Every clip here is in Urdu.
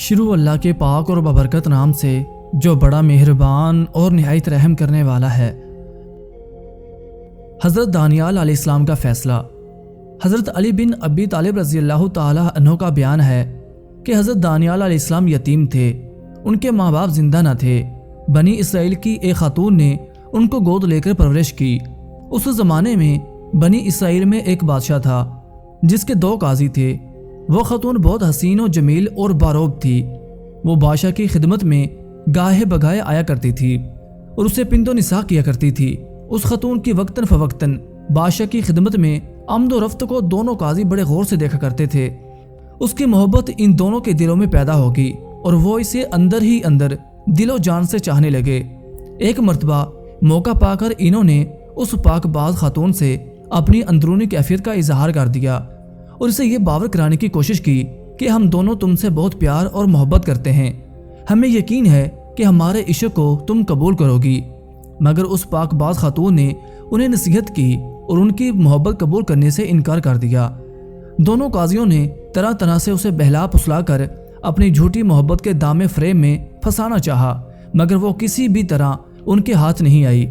شروع اللہ کے پاک اور ببرکت نام سے جو بڑا مہربان اور نہایت رحم کرنے والا ہے۔ حضرت دانیال علیہ السلام کا فیصلہ۔ حضرت علی بن ابی طالب رضی اللہ تعالی عنہ کا بیان ہے کہ حضرت دانیال علیہ السلام یتیم تھے، ان کے ماں باپ زندہ نہ تھے۔ بنی اسرائیل کی ایک خاتون نے ان کو گود لے کر پرورش کی۔ اس زمانے میں بنی اسرائیل میں ایک بادشاہ تھا جس کے 2 قاضی تھے۔ وہ خاتون بہت حسین و جمیل اور باروب تھی۔ وہ بادشاہ کی خدمت میں گاہے بگاہے آیا کرتی تھی اور اسے پند و نساء کیا کرتی تھی۔ اس خاتون کی وقتاً فوقتاً بادشاہ کی خدمت میں آمد و رفت کو دونوں قاضی بڑے غور سے دیکھا کرتے تھے۔ اس کی محبت ان دونوں کے دلوں میں پیدا ہوگی اور وہ اسے اندر ہی اندر دل و جان سے چاہنے لگے۔ ایک مرتبہ موقع پا کر انہوں نے اس پاک باز خاتون سے اپنی اندرونی کیفیت کا اظہار کر دیا اور اسے یہ باور کرانے کی کوشش کی کہ ہم دونوں تم سے بہت پیار اور محبت کرتے ہیں، ہمیں یقین ہے کہ ہمارے عشق کو تم قبول کرو گی۔ مگر اس پاک باز خاتون نے انہیں نصیحت کی اور ان کی محبت قبول کرنے سے انکار کر دیا۔ دونوں قاضیوں نے طرح طرح سے اسے بہلا پھسلا کر اپنی جھوٹی محبت کے دامے فریب میں پھنسانا چاہا، مگر وہ کسی بھی طرح ان کے ہاتھ نہیں آئی۔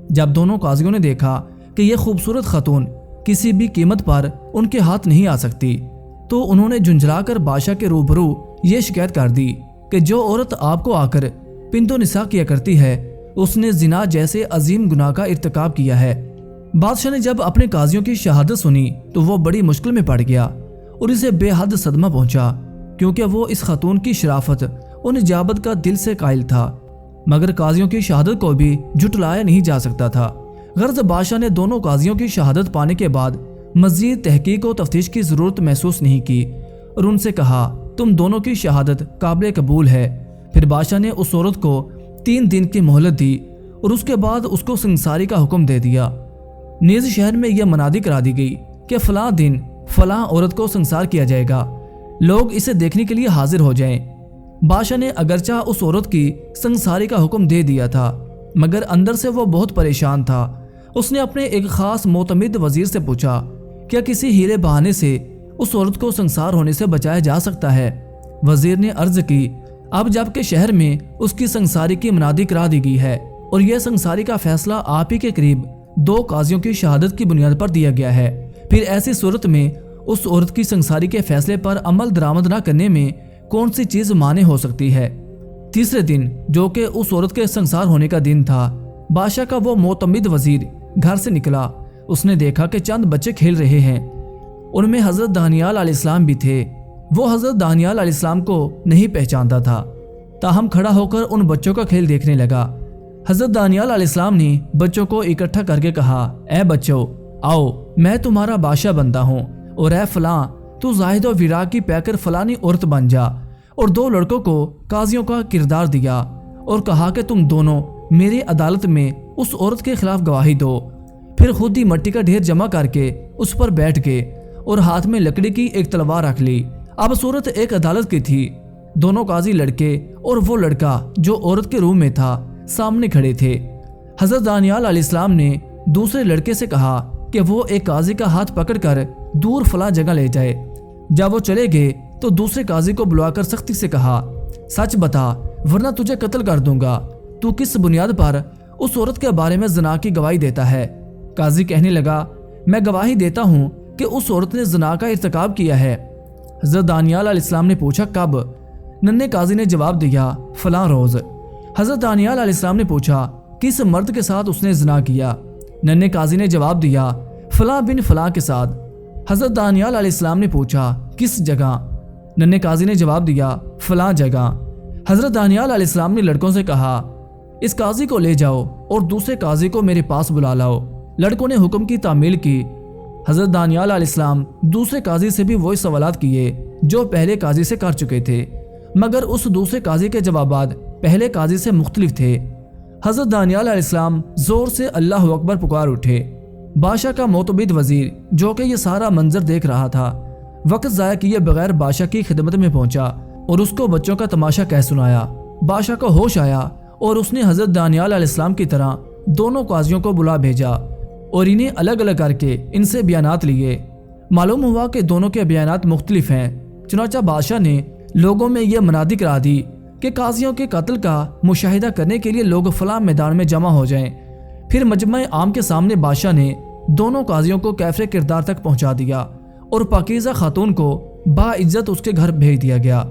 جب دونوں قاضیوں نے دیکھا کہ یہ خوبصورت خاتون کسی بھی قیمت پر ان کے ہاتھ نہیں آ سکتی، تو انہوں نے جھنجھلا کر بادشاہ کے روبرو یہ شکایت کر دی کہ جو عورت آپ کو آ کر پند و نساء کیا کرتی ہے اس نے زنا جیسے عظیم گناہ کا ارتکاب کیا ہے۔ بادشاہ نے جب اپنے قاضیوں کی شہادت سنی تو وہ بڑی مشکل میں پڑ گیا اور اسے بے حد صدمہ پہنچا، کیونکہ وہ اس خاتون کی شرافت اور نجابت کا دل سے قائل تھا، مگر قاضیوں کی شہادت کو بھی جھٹلایا نہیں جا سکتا تھا۔ غرض بادشاہ نے دونوں قاضیوں کی شہادت پانے کے بعد مزید تحقیق و تفتیش کی ضرورت محسوس نہیں کی اور ان سے کہا تم دونوں کی شہادت قابل قبول ہے۔ پھر بادشاہ نے اس عورت کو 3 دن کی مہلت دی اور اس کے بعد اس کو سنساری کا حکم دے دیا۔ نیز شہر میں یہ منادی کرا دی گئی کہ فلاں دن فلاں عورت کو سنسار کیا جائے گا، لوگ اسے دیکھنے کے لیے حاضر ہو جائیں۔ بادشاہ نے اگرچہ اس عورت کی سنساری کا حکم دے دیا تھا، مگر اندر سے وہ بہت پریشان تھا۔ اس نے اپنے ایک خاص معتمد وزیر سے پوچھا کیا کسی ہیلے بہانے سے اس عورت کو سنسار ہونے سے بچایا جا سکتا ہے؟ وزیر نے عرض کی اب جب کہ شہر میں اس کی سنساری کی منادی کرا دی گئی ہے اور یہ سنساری کا فیصلہ آپ ہی کے قریب 2 قاضیوں کی شہادت کی بنیاد پر دیا گیا ہے، پھر ایسی صورت میں اس عورت کی سنساری کے فیصلے پر عمل درآمد نہ کرنے میں کون سی چیز مانع ہو سکتی ہے؟ تیسرے دن جو کہ اس عورت کے سنسار ہونے کا دن تھا، بادشاہ کا وہ معتمد وزیر گھر سے نکلا۔ اس نے دیکھا کہ چند بچے کھیل رہے ہیں، ان میں حضرت دانیال علیہ السلام بھی تھے۔ وہ حضرت دانیال علیہ السلام کو نہیں پہچانتا تھا، تاہم کھڑا ہو کر ان بچوں کا کھیل دیکھنے لگا۔ حضرت دانیال علیہ السلام نے بچوں کو اکٹھا کر کے کہا اے بچوں آؤ، میں تمہارا بادشاہ بنتا ہوں، اور اے فلاں تو زاہد و ویرا کی پہ کر فلانی عورت بن جا۔ اور 2 لڑکوں کو قاضیوں کا کردار دیا اور کہا کہ تم دونوں میری عدالت میں اس عورت کے خلاف گواہی دو۔ پھر خود ہی مٹی کا ڈھیر جمع کر کے اس پر بیٹھ گئے اور ہاتھ میں لکڑی کی ایک تلوار رکھ لی۔ اب صورت ایک عدالت کی تھی، دونوں قاضی لڑکے اور وہ لڑکا جو عورت کے روم میں تھا سامنے کھڑے تھے۔ حضرت دانیال علیہ السلام نے دوسرے لڑکے سے کہا کہ وہ ایک قاضی کا ہاتھ پکڑ کر دور فلاں جگہ لے جائے۔ جب وہ چلے گئے تو دوسرے قاضی کو بلا کر سختی سے کہا سچ بتا ورنہ تجھے قتل کر دوں گا، تو کس بنیاد پر اس عورت کے بارے میں زنا کی گواہی دیتا ہے؟ قاضی کہنے لگا میں گواہی دیتا ہوں کہ اس عورت نے زنا کا ارتکاب کیا ہے۔ حضرت دانیال علیہ السلام نے پوچھا کب؟ ننھے قاضی نے جواب دیا فلاں روز۔ حضرت دانیال علیہ السلام نے پوچھا کس مرد کے ساتھ اس نے زنا کیا؟ ننھے قاضی نے جواب دیا فلاں بن فلاں کے ساتھ۔ حضرت دانیال علیہ السلام نے پوچھا کس جگہ؟ ننھے قاضی نے جواب دیا فلاں جگہ۔ حضرت دانیال علیہ السلام نے لڑکوں سے کہا اس قاضی کو لے جاؤ اور دوسرے قاضی کو میرے پاس بلا لاؤ۔ لڑکوں نے حکم کی تعمیل کی۔ حضرت دانیال علیہ السلام دوسرے قاضی سے بھی وہی سوالات کیے جو پہلے قاضی سے کر چکے تھے، مگر اس دوسرے قاضی کے جوابات پہلے قاضی سے مختلف تھے۔ حضرت دانیال علیہ السلام زور سے اللہ اکبر پکار اٹھے۔ بادشاہ کا معتمد وزیر جو کہ یہ سارا منظر دیکھ رہا تھا وقت ضائع کیے بغیر بادشاہ کی خدمت میں پہنچا اور اس کو بچوں کا تماشا کہہ سنایا۔ بادشاہ کو ہوش آیا اور اس نے حضرت دانیال علیہ السلام کی طرح دونوں قاضیوں کو بلا بھیجا اور انہیں الگ الگ کر کے ان سے بیانات لیے۔ معلوم ہوا کہ دونوں کے بیانات مختلف ہیں، چنانچہ بادشاہ نے لوگوں میں یہ منادی کرا دی کہ قاضیوں کے قتل کا مشاہدہ کرنے کے لیے لوگ فلاں میدان میں جمع ہو جائیں۔ پھر مجمع عام کے سامنے بادشاہ نے دونوں قاضیوں کو کیفر کردار تک پہنچا دیا اور پاکیزہ خاتون کو باعزت اس کے گھر بھیج دیا گیا۔